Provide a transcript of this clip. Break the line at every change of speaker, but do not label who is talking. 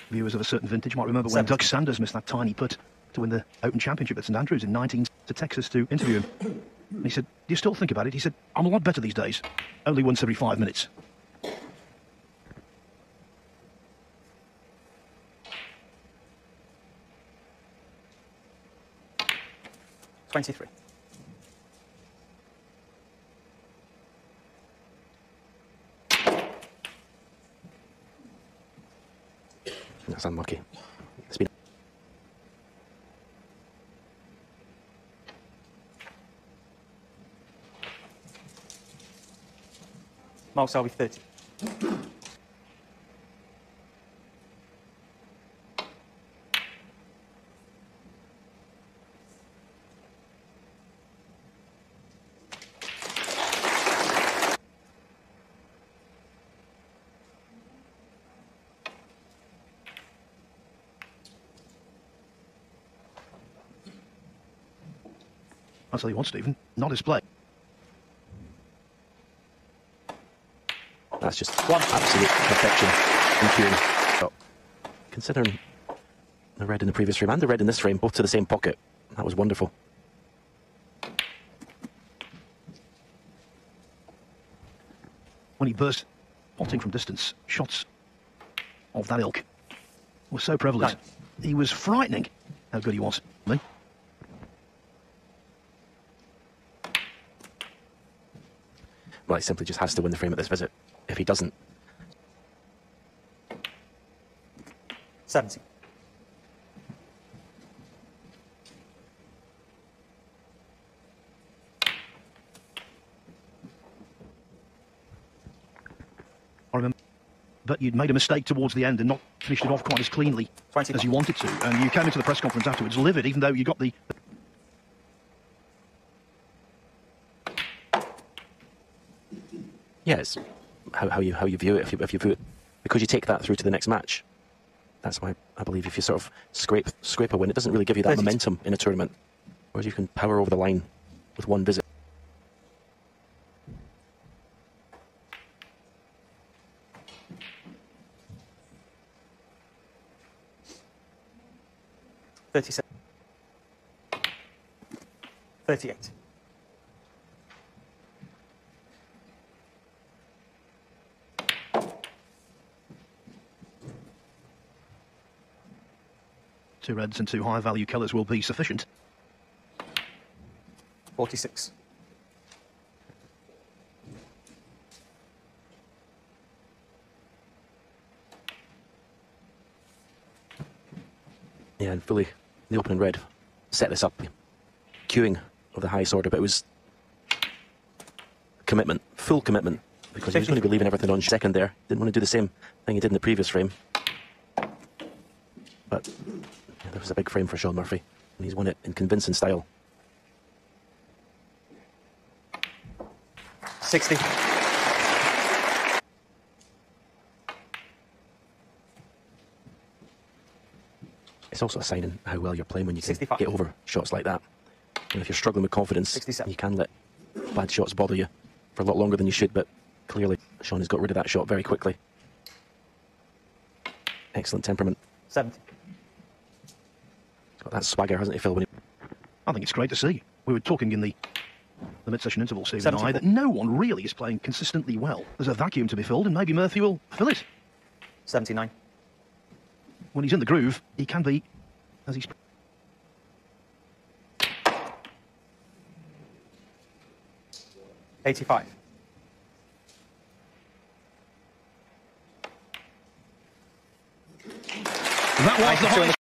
Viewers of a certain vintage might remember when Doug Sanders missed that tiny putt to win the Open Championship at St Andrews in 19 to Texas to interview him. And he said, "Do you still think about it?" He said, "I'm a lot better these days. Only once every 5 minutes."
.23.
That's unlucky. It's been
Mark Selby 30.
That's all he wants, Stephen. Not his play.
That's just absolute perfection in cueing. So, considering the red in the previous frame and the red in this frame, both to the same pocket, that was wonderful.
When he burst, potting from distance, shots of that ilk were so prevalent. He was frightening how good he was.
Well, he simply just has to win the frame at this visit. If he doesn't...
70.
I remember, but you'd made a mistake towards the end and not finished it off quite as cleanly as you wanted to. And you came into the press conference afterwards livid, even though you got the...
Yeah, it's how you view it. If you view it, because you take that through to the next match. That's why I believe if you sort of scrape a win, it doesn't really give you that momentum in a tournament. Whereas you can power over the line with one visit.
.37. 38.
Two reds and two high-value colours will be sufficient.
46.
Yeah, and fully the opening red set this up. Queuing of the highest order, but it was commitment, full commitment, because he was going to be leaving everything on second there. Didn't want to do the same thing he did in the previous frame. But yeah, there was a big frame for Shaun Murphy, and he's won it in convincing style.
60.
It's also a sign in how well you're playing when you can
65.
get over shots like that. And if you're struggling with confidence,
67.
you can let bad shots bother you for a lot longer than you should, but clearly Shaun has got rid of that shot very quickly. Excellent temperament.
70.
He's got that swagger, hasn't he, Phil?
I think it's great to see. We were talking in the mid-session interval, Stephen and I, that no one really is playing consistently well. There's a vacuum to be filled, and maybe Murphy will fill it.
79.
When he's in the groove, he can be, as he's...
.85.
That was the highest